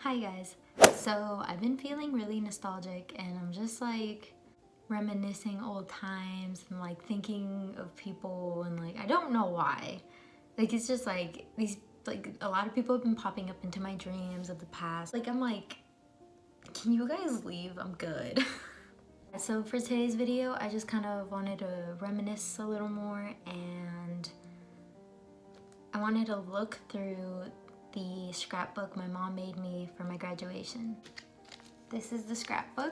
Hi guys. So I've been feeling really nostalgic and I'm just like reminiscing old times and like thinking of people and like I don't know why. Like it's just like these like a lot of people have been popping up into my dreams of the past. Like I'm like, can you guys leave? I'm good. So for today's video, I just kind of wanted to reminisce a little more and I wanted to look through the scrapbook my mom made me for my graduation. This is the scrapbook.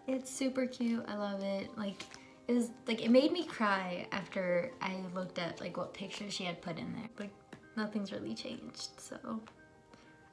It's super cute. I love it. Like it made me cry after I looked at like what pictures she had put in there. Like nothing's really changed. So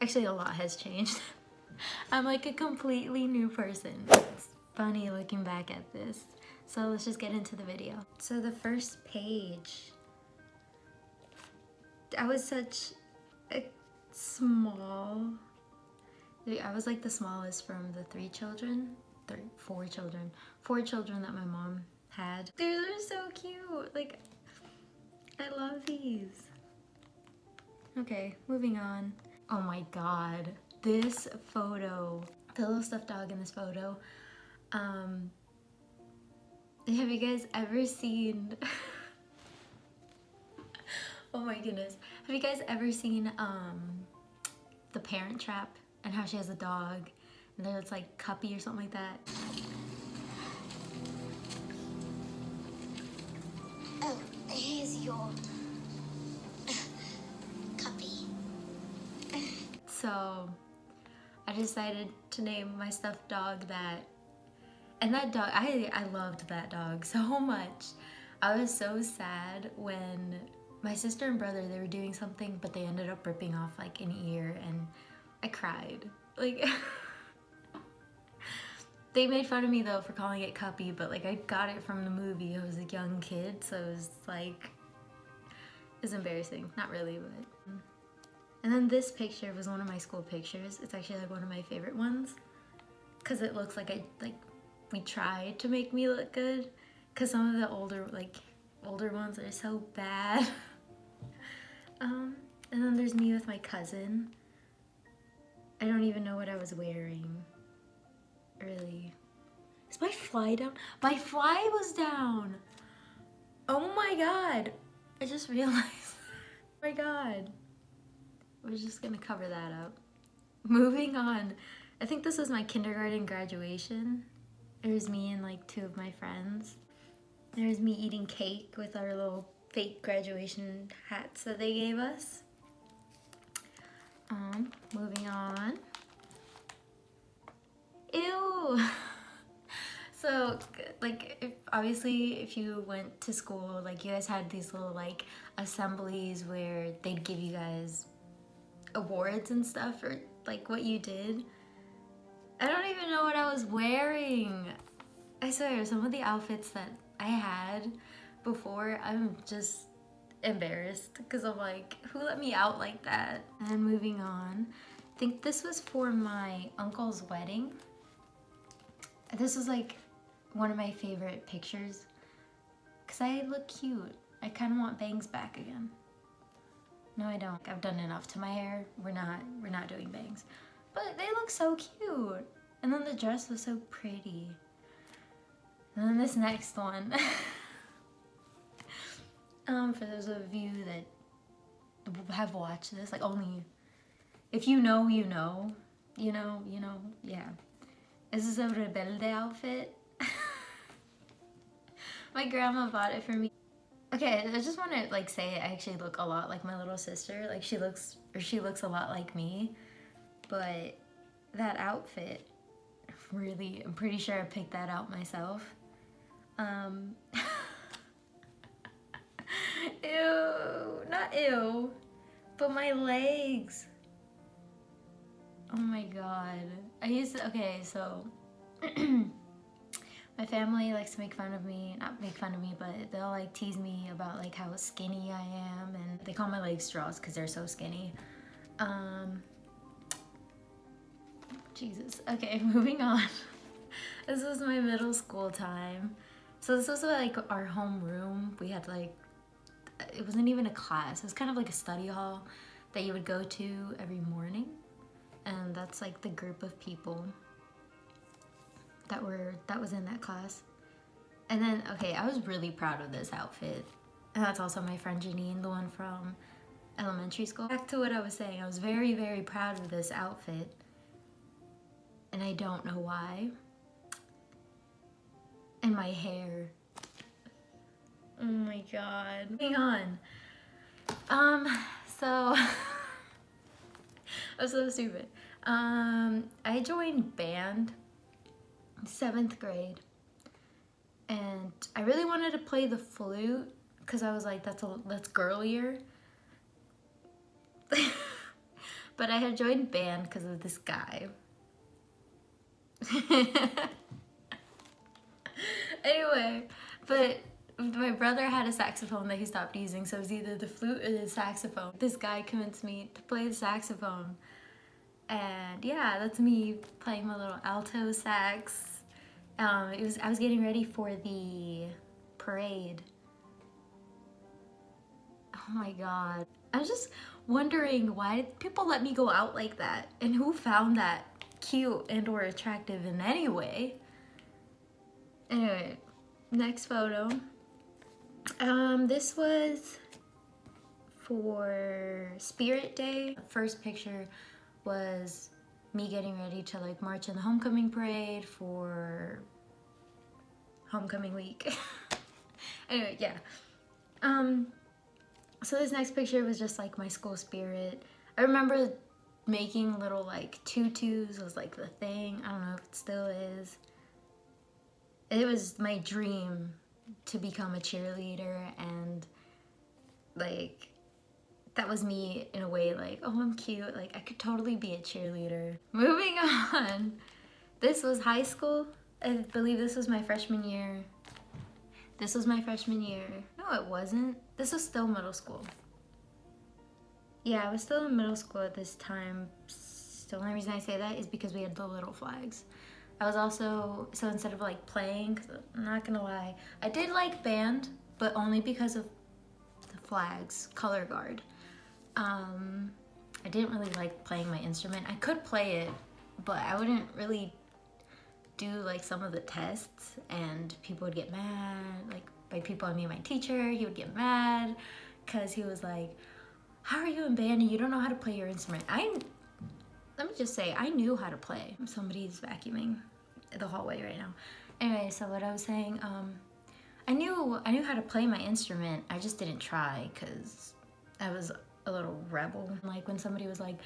actually a lot has changed. I'm like a completely new person. It's funny looking back at this. So let's just get into the video. So the first page, I was such a small, I was like the smallest from the four children that my mom had. These are so cute. Like, I love these. Okay, moving on. Oh my God, this photo, the little stuffed dog in this photo, have you guys ever seen, oh my goodness, have you guys ever seen The Parent Trap and how she has a dog and then it's like Cuppy or something like that? Oh, here's your Cuppy. So I decided to name my stuffed dog that. And that dog, I loved that dog so much. I was so sad when my sister and brother, they were doing something, but they ended up ripping off like an ear and I cried. Like, they made fun of me though for calling it Cuppy, but like I got it from the movie. I was a young kid, so it was like, it's embarrassing. Not really, but. And then this picture was one of my school pictures. It's actually like one of my favorite ones because it looks like we tried to make me look good because some of the older ones are so bad. And then there's me with my cousin. I don't even know what I was wearing, really. Is my fly down? My fly was down. Oh my God. I just realized. Oh my God. We're just gonna cover that up. Moving on. I think this was my kindergarten graduation. There's me and like two of my friends. There's me eating cake with our little fake graduation hats that they gave us. Moving on. Ew! So, like, obviously if you went to school, like you guys had these little like assemblies where they'd give you guys awards and stuff for like what you did. I don't even know what I was wearing. I swear, some of the outfits that I had before, I'm just embarrassed because I'm like, who let me out like that? And moving on, I think this was for my uncle's wedding. This was like one of my favorite pictures because I look cute. I kind of want bangs back again. No, I don't. I've done enough to my hair. We're not doing bangs. But they look so cute. And then the dress was so pretty. And then this next one. For those of you that have watched this, like only if you know, you know, yeah. This is a rebelde outfit. My grandma bought it for me. Okay, I just want to like say I actually look a lot like my little sister. Like she looks a lot like me. But that outfit, really, I'm pretty sure I picked that out myself. Ew, not ew, but my legs. Oh my God. Okay, so my family likes to make fun of me, not make fun of me, but they'll like tease me about like how skinny I am, and they call my legs straws because they're so skinny. Jesus. Okay, moving on. This was my middle school time. So this was like our home room. We had like it wasn't even a class. It was kind of like a study hall that you would go to every morning. And that's like the group of people that was in that class. And then, okay, I was really proud of this outfit. And that's also my friend Janine, the one from elementary school. Back to what I was saying, I was very, very proud of this outfit. And I don't know why. And my hair. Oh my god. Moving on. So I was so stupid. I joined band 7th grade, and I really wanted to play the flute because I was like, that's girlier. But I had joined band because of this guy. Anyway, but my brother had a saxophone that he stopped using, so it was either the flute or the saxophone. This guy convinced me to play the saxophone. And yeah, that's me playing my little alto sax. I was getting ready for the parade. Oh my god. I was just wondering, why did people let me go out like that? And who found that cute and or attractive in any way? Anyway, next photo. This was for Spirit Day. The first picture was me getting ready to like march in the homecoming parade for homecoming week. Anyway, yeah. So this next picture was just like my school spirit. I remember making little like tutus was like the thing. I don't know if it still is. It was my dream to become a cheerleader, and like that was me in a way, like, oh, I'm cute, like I could totally be a cheerleader. Moving on. This was high school. I believe this was my freshman year. This was my freshman year. No, it wasn't. This was still middle school. Yeah, I was still in middle school at this time. The only reason I say that is because we had the little flags. I was also, so instead of like playing, 'cause I'm not gonna lie, I did like band, but only because of the flags, color guard. I didn't really like playing my instrument. I could play it, but I wouldn't really do like some of the tests, and people would get mad. Like by people I mean my teacher. He would get mad because he was like, how are you in band and you don't know how to play your instrument? Let me just say, I knew how to play. Somebody's vacuuming the hallway right now. Anyway, so what I was saying, I knew how to play my instrument. I just didn't try because I was a little rebel. Like when somebody was like,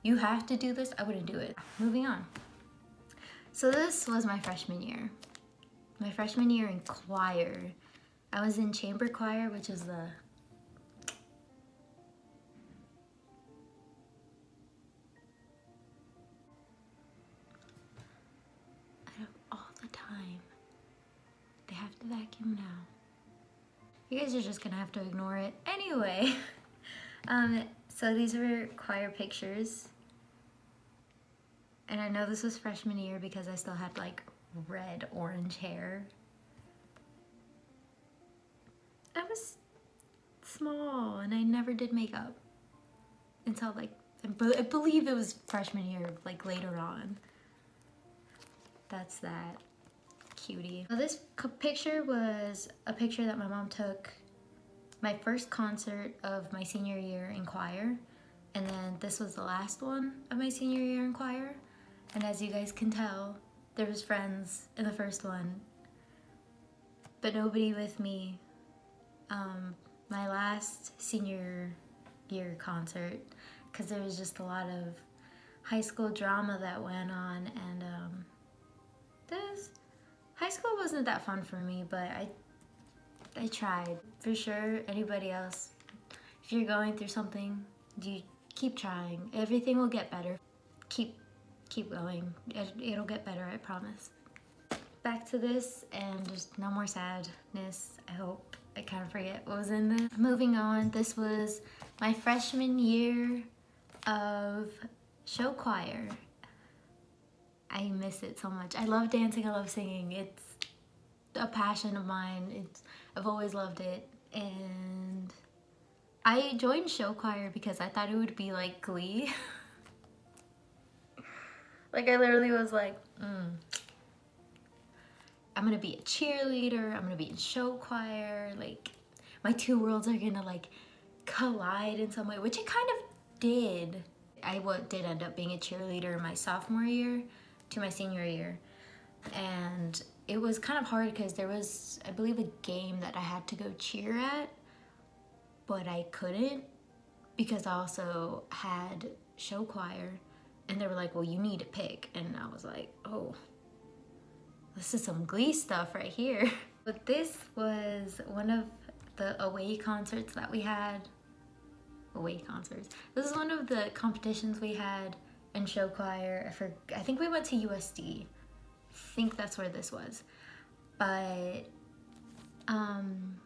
you have to do this, I wouldn't do it. Moving on. So this was my freshman year. My freshman year in choir. I was in chamber choir, which is the all the time. They have to vacuum now. You guys are just gonna have to ignore it. Anyway, so these were choir pictures. And I know this was freshman year because I still had like red, orange hair. I was small and I never did makeup until like, I believe it was freshman year, like later on. That's that. Cutie. So this picture was a picture that my mom took my first concert of my senior year in choir, and then this was the last one of my senior year in choir. And as you guys can tell, there was friends in the first one, but nobody with me. My last senior year concert, because there was just a lot of high school drama that went on, and high school wasn't that fun for me, but I tried. For sure, anybody else, if you're going through something, you keep trying. Everything will get better. Keep going. It'll get better, I promise. Back to this, and just no more sadness, I hope. I kind of forget what was in this. Moving on, this was my freshman year of show choir. I miss it so much. I love dancing, I love singing. It's a passion of mine. I've always loved it. And I joined show choir because I thought it would be like Glee. Like I literally was like, I'm gonna be a cheerleader, I'm gonna be in show choir, like my two worlds are gonna like collide in some way, which it kind of did. I did end up being a cheerleader my sophomore year to my senior year, and it was kind of hard because there was, I believe, a game that I had to go cheer at, but I couldn't because I also had show choir, and they were like, well, you need to pick, and I was like, oh, this is some Glee stuff right here. But this was one of the away concerts that we had. Away concerts. This is one of the competitions we had in show choir. I think we went to USD. I think that's where this was. But I'm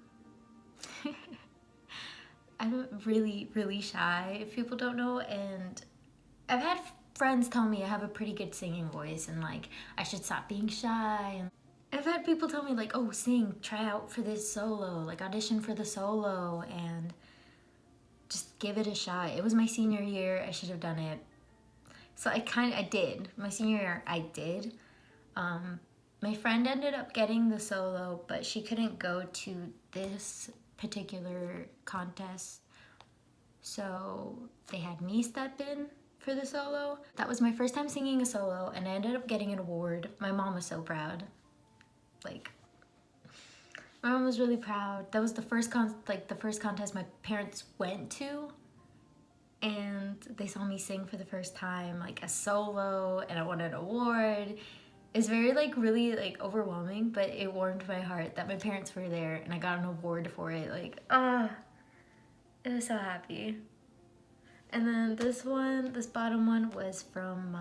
really, really shy, if people don't know, and I've had friends tell me I have a pretty good singing voice and like I should stop being shy. And I've had people tell me like, oh, sing, try out for this solo, like audition for the solo and just give it a shot. It was my senior year, I should have done it. So I did. My senior year, I did. My friend ended up getting the solo, but she couldn't go to this particular contest. So they had me step in for the solo. That was my first time singing a solo, and I ended up getting an award. My mom was so proud. Like, my mom was really proud. That was the first contest my parents went to, and they saw me sing for the first time, like a solo, and I won an award. It's very like really like overwhelming, but it warmed my heart that my parents were there and I got an award for it. Like, it was so happy. And then this bottom one was from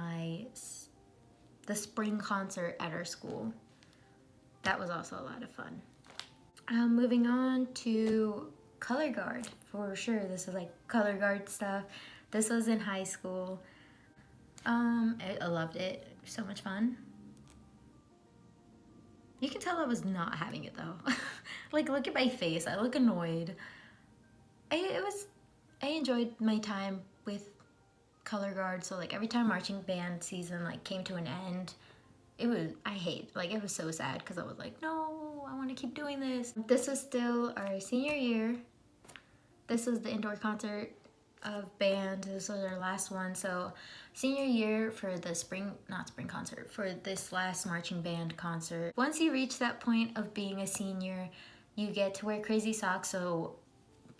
the spring concert at our school. That was also a lot of fun. Moving on to color guard, for sure. This is like color guard stuff. This was in high school. I loved it. So much fun. You can tell I was not having it though. Like, look at my face. I look annoyed. I enjoyed my time with color guard. So like every time marching band season like came to an end, it was so sad because I was like, no, I want to keep doing this. This was still our senior year. This was the indoor concert of band. This was our last one. So senior year for the for this last marching band concert. Once you reach that point of being a senior, you get to wear crazy socks. So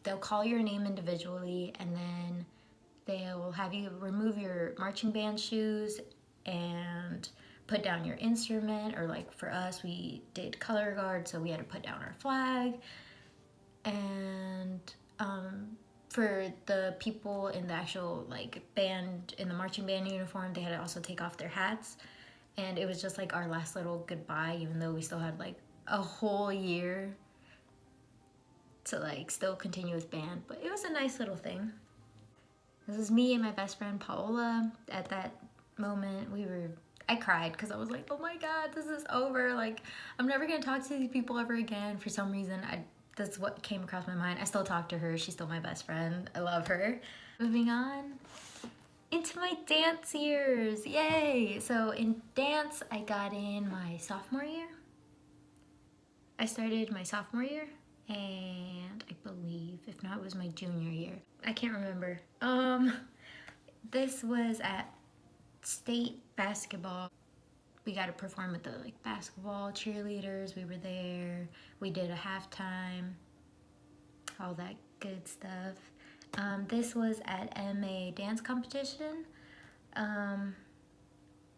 they'll call your name individually and then they'll have you remove your marching band shoes and put down your instrument, or like for us, we did color guard, so we had to put down our flag. And for the people in the actual like band, in the marching band uniform, they had to also take off their hats. And it was just like our last little goodbye, even though we still had like a whole year to like still continue with band. But it was a nice little thing. This is me and my best friend Paola. At that moment, I cried because I was like, oh my God, this is over. Like, I'm never gonna talk to these people ever again. For some reason, that's what came across my mind. I still talk to her. She's still my best friend. I love her. Moving on into my dance years. Yay! So in dance, I got in my sophomore year. I started my sophomore year, and I believe, if not, it was my junior year. I can't remember. This was at state basketball. We got to perform with the like basketball cheerleaders. We were there. We did a halftime, all that good stuff. This was at MA dance competition.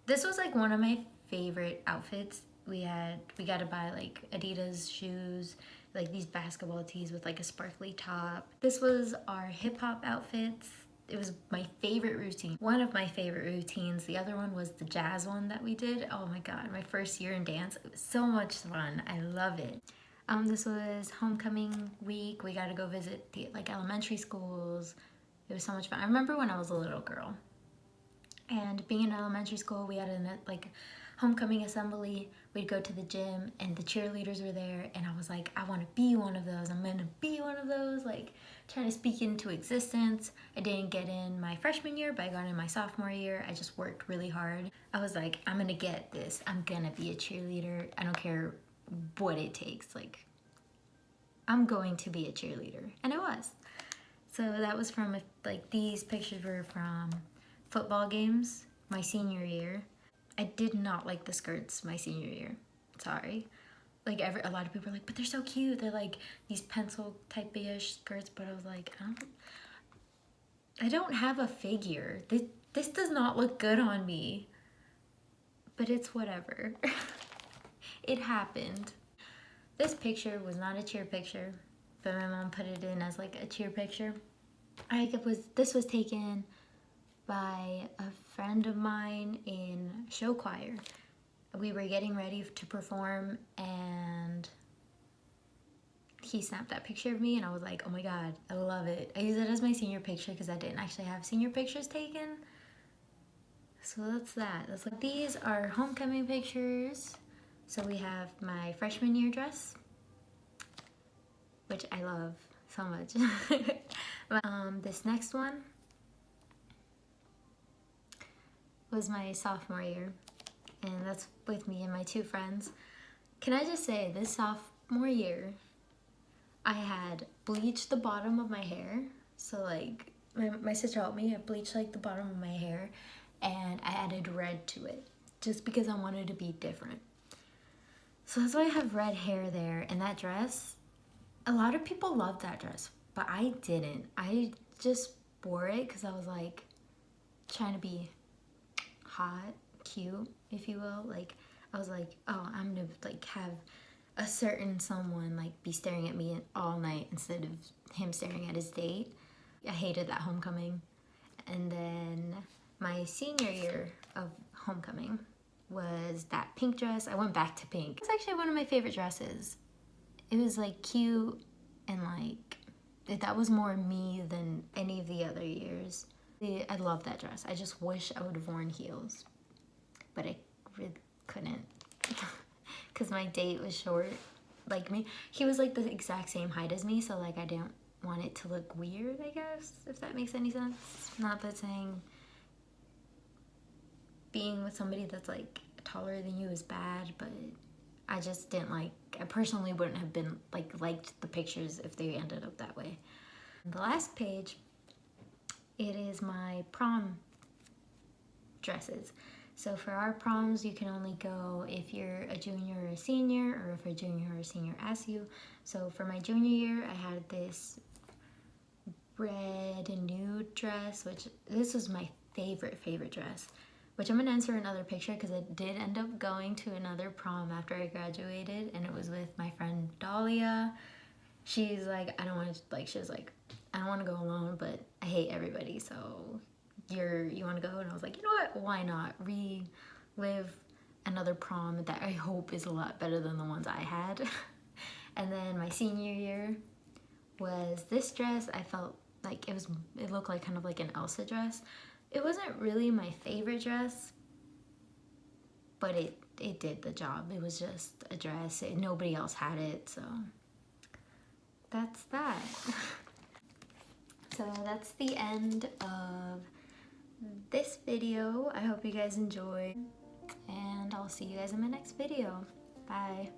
This was like one of my favorite outfits. We got to buy like Adidas shoes, like these basketball tees with like a sparkly top. This was our hip hop outfits. It was my favorite routine. One of my favorite routines. The other one was the jazz one that we did. Oh my God, my first year in dance. It was so much fun. I love it. This was homecoming week. We got to go visit the like elementary schools. It was so much fun. I remember when I was a little girl and being in elementary school, we had homecoming assembly, we'd go to the gym and the cheerleaders were there, and I was like, I want to be one of those. I'm gonna be one of those, like trying to speak into existence. I didn't get in my freshman year, but I got in my sophomore year. I just worked really hard. I was like, I'm gonna get this. I'm gonna be a cheerleader. I don't care what it takes. Like, I'm going to be a cheerleader. And I was. So that was from, like, these pictures were from football games my senior year. I did not like the skirts my senior year. Sorry. Like, a lot of people are like, but they're so cute. They're like these pencil type-ish skirts, but I was like, I don't have a figure. This does not look good on me. But it's whatever. It happened. This picture was not a cheer picture, but my mom put it in as like a cheer picture. This was taken by a friend of mine in show choir. We were getting ready to perform and he snapped that picture of me and I was like, oh my god, I love it. I use it as my senior picture because I didn't actually have senior pictures taken. So that's that. That's like, these are homecoming pictures. So we have my freshman year dress, which I love so much. This next one was my sophomore year, and that's with me and my two friends. Can I just say, this sophomore year, I had bleached the bottom of my hair. So like, my sister helped me. I bleached like the bottom of my hair, and I added red to it, just because I wanted to be different. So that's why I have red hair there. And that dress, a lot of people loved that dress, but I didn't. I just wore it because I was like trying to be hot, cute, if you will. Like, I was like, oh, I'm gonna like have a certain someone like be staring at me all night instead of him staring at his date. I hated that homecoming. And then my senior year of homecoming was that pink dress. I went back to pink. It's actually one of my favorite dresses. It was like cute and like, that was more me than any of the other years. I love that dress. I just wish I would have worn heels, but I really couldn't because my date was short like me. He was like the exact same height as me, so like I didn't want it to look weird, I guess, if that makes any sense. Not that saying being with somebody that's like taller than you is bad, but I just didn't like, I personally wouldn't have been like liked the pictures if they ended up that way. The last page, it is my prom dresses. So for our proms, you can only go if you're a junior or a senior, or if a junior or a senior asks you. So for my junior year, I had this red and nude dress, which this was my favorite dress, which I'm gonna insert another picture because I did end up going to another prom after I graduated, and it was with my friend Dahlia. She's like, I don't want to, like, she was like, I don't want to go alone, but I hate everybody, so you want to go? And I was like, you know what, why not relive another prom that I hope is a lot better than the ones I had. And then my senior year was this dress. I felt like it looked like kind of like an Elsa dress. It wasn't really my favorite dress, but it did the job. It was just a dress. Nobody else had it, so that's that. So that's the end of this video. I hope you guys enjoyed, and I'll see you guys in my next video. Bye.